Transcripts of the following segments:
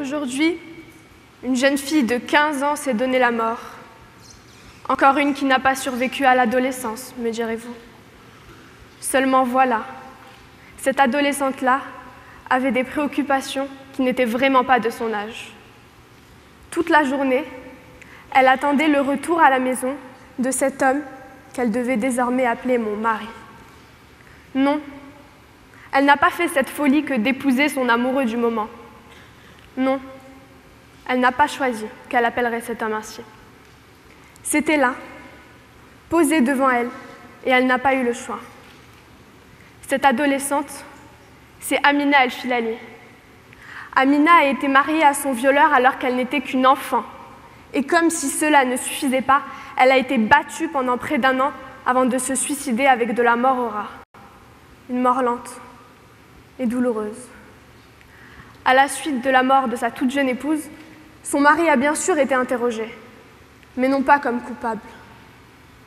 Aujourd'hui, une jeune fille de 15 ans s'est donné la mort. Encore une qui n'a pas survécu à l'adolescence, me direz-vous. Seulement voilà, cette adolescente-là avait des préoccupations qui n'étaient vraiment pas de son âge. Toute la journée, elle attendait le retour à la maison de cet homme qu'elle devait désormais appeler mon mari. Non, elle n'a pas fait cette folie que d'épouser son amoureux du moment. Non, elle n'a pas choisi qu'elle appellerait cet homme ainsi. C'était là, posé devant elle, et elle n'a pas eu le choix. Cette adolescente, c'est Amina El Filali. Amina a été mariée à son violeur alors qu'elle n'était qu'une enfant. Et comme si cela ne suffisait pas, elle a été battue pendant près d'1 an avant de se suicider avec de la mort au rat. Une mort lente et douloureuse. À la suite de la mort de sa toute jeune épouse, son mari a bien sûr été interrogé, mais non pas comme coupable,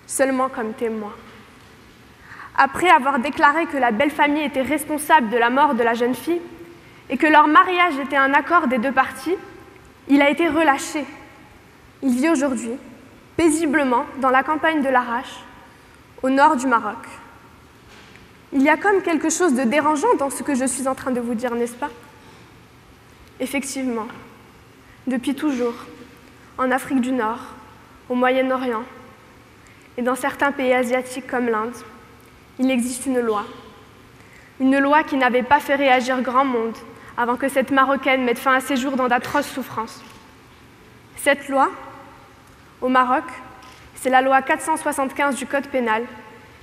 seulement comme témoin. Après avoir déclaré que la belle famille était responsable de la mort de la jeune fille et que leur mariage était un accord des 2 parties, il a été relâché. Il vit aujourd'hui, paisiblement, dans la campagne de l'Arrache, au nord du Maroc. Il y a comme quelque chose de dérangeant dans ce que je suis en train de vous dire, n'est-ce pas? Effectivement, depuis toujours, en Afrique du Nord, au Moyen-Orient et dans certains pays asiatiques comme l'Inde, il existe une loi qui n'avait pas fait réagir grand monde avant que cette Marocaine mette fin à ses jours dans d'atroces souffrances. Cette loi, au Maroc, c'est la loi 475 du Code pénal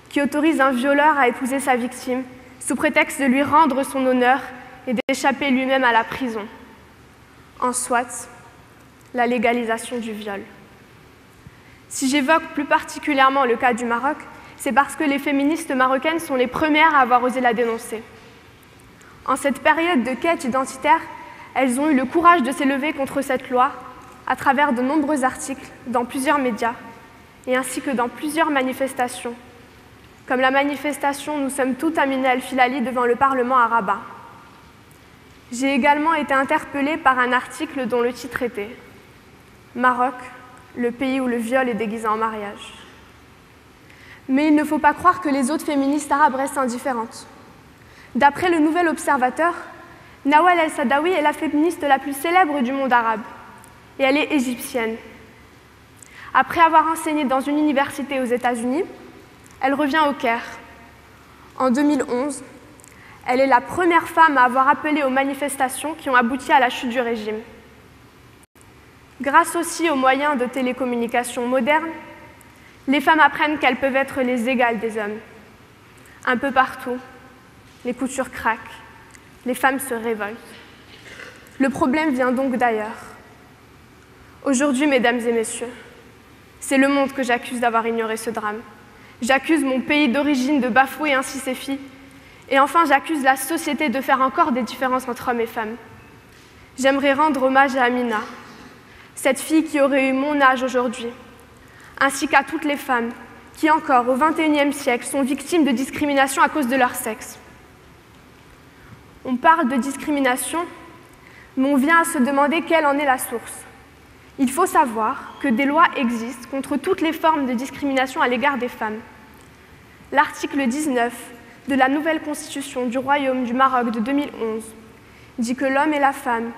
qui autorise un violeur à épouser sa victime sous prétexte de lui rendre son honneur et d'échapper lui-même à la prison. En soit, la légalisation du viol. Si j'évoque plus particulièrement le cas du Maroc, c'est parce que les féministes marocaines sont les premières à avoir osé la dénoncer. En cette période de quête identitaire, elles ont eu le courage de s'élever contre cette loi à travers de nombreux articles dans plusieurs médias et ainsi que dans plusieurs manifestations, comme la manifestation « Nous sommes toutes Amina El Filali » devant le Parlement à Rabat. J'ai également été interpellée par un article dont le titre était « Maroc, le pays où le viol est déguisé en mariage ». Mais il ne faut pas croire que les autres féministes arabes restent indifférentes. D'après le Nouvel Observateur, Nawal El-Saadawi est la féministe la plus célèbre du monde arabe, et elle est égyptienne. Après avoir enseigné dans une université aux États-Unis, elle revient au Caire. En 2011, elle est la première femme à avoir appelé aux manifestations qui ont abouti à la chute du régime. Grâce aussi aux moyens de télécommunication modernes, les femmes apprennent qu'elles peuvent être les égales des hommes. Un peu partout, les coutures craquent, les femmes se révoltent. Le problème vient donc d'ailleurs. Aujourd'hui, mesdames et messieurs, c'est le monde que j'accuse d'avoir ignoré ce drame. J'accuse mon pays d'origine de bafouer ainsi ses filles. Et enfin, j'accuse la société de faire encore des différences entre hommes et femmes. J'aimerais rendre hommage à Amina, cette fille qui aurait eu mon âge aujourd'hui, ainsi qu'à toutes les femmes qui, encore au XXIe siècle, sont victimes de discrimination à cause de leur sexe. On parle de discrimination, mais on vient à se demander quelle en est la source. Il faut savoir que des lois existent contre toutes les formes de discrimination à l'égard des femmes. L'article 19 de la nouvelle constitution du Royaume du Maroc de 2011 dit que l'homme et la femme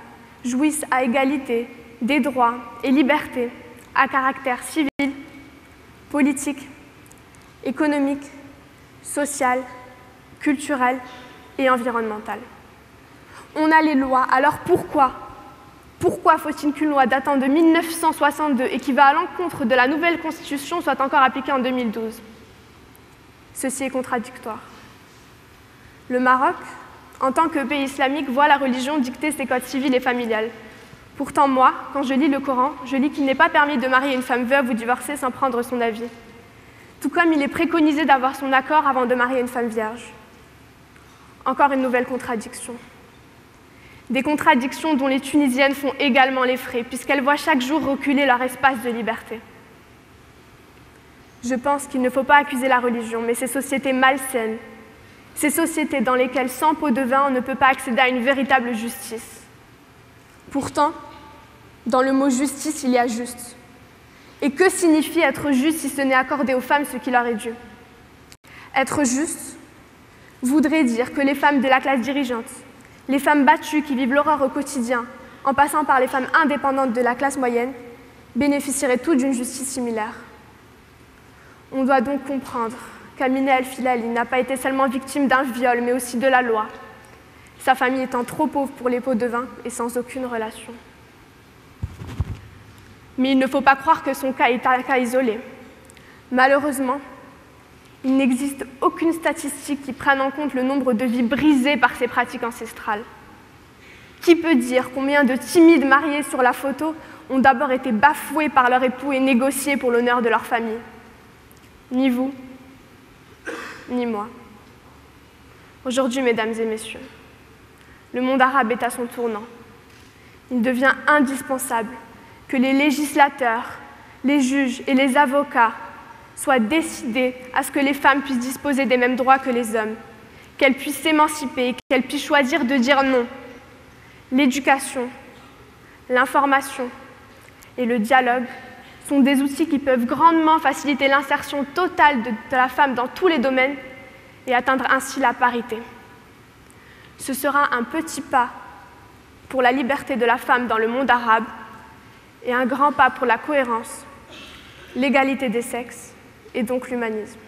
jouissent à égalité des droits et libertés à caractère civil, politique, économique, social, culturel et environnemental. On a les lois, alors pourquoi faut-il qu'une loi datant de 1962 et qui va à l'encontre de la nouvelle constitution soit encore appliquée en 2012? Ceci est contradictoire. Le Maroc, en tant que pays islamique, voit la religion dicter ses codes civils et familiales. Pourtant, moi, quand je lis le Coran, je lis qu'il n'est pas permis de marier une femme veuve ou divorcée sans prendre son avis. Tout comme il est préconisé d'avoir son accord avant de marier une femme vierge. Encore une nouvelle contradiction. Des contradictions dont les Tunisiennes font également les frais, puisqu'elles voient chaque jour reculer leur espace de liberté. Je pense qu'il ne faut pas accuser la religion, mais ces sociétés malsaines, ces sociétés dans lesquelles, sans pot de vin, on ne peut pas accéder à une véritable justice. Pourtant, dans le mot justice, il y a juste. Et que signifie être juste si ce n'est accorder aux femmes ce qui leur est dû? Être juste voudrait dire que les femmes de la classe dirigeante, les femmes battues qui vivent l'horreur au quotidien, en passant par les femmes indépendantes de la classe moyenne, bénéficieraient toutes d'une justice similaire. On doit donc comprendre qu'Amineh El-Filali n'a pas été seulement victime d'un viol, mais aussi de la loi, sa famille étant trop pauvre pour les pots de vin et sans aucune relation. Mais il ne faut pas croire que son cas est un cas isolé. Malheureusement, il n'existe aucune statistique qui prenne en compte le nombre de vies brisées par ces pratiques ancestrales. Qui peut dire combien de timides mariés sur la photo ont d'abord été bafoués par leur époux et négociés pour l'honneur de leur famille? Ni vous, ni moi. Aujourd'hui, mesdames et messieurs, le monde arabe est à son tournant. Il devient indispensable que les législateurs, les juges et les avocats soient décidés à ce que les femmes puissent disposer des mêmes droits que les hommes, qu'elles puissent s'émanciper, qu'elles puissent choisir de dire non. L'éducation, l'information et le dialogue sont des outils qui peuvent grandement faciliter l'insertion totale de la femme dans tous les domaines et atteindre ainsi la parité. Ce sera un petit pas pour la liberté de la femme dans le monde arabe et un grand pas pour la cohérence, l'égalité des sexes et donc l'humanisme.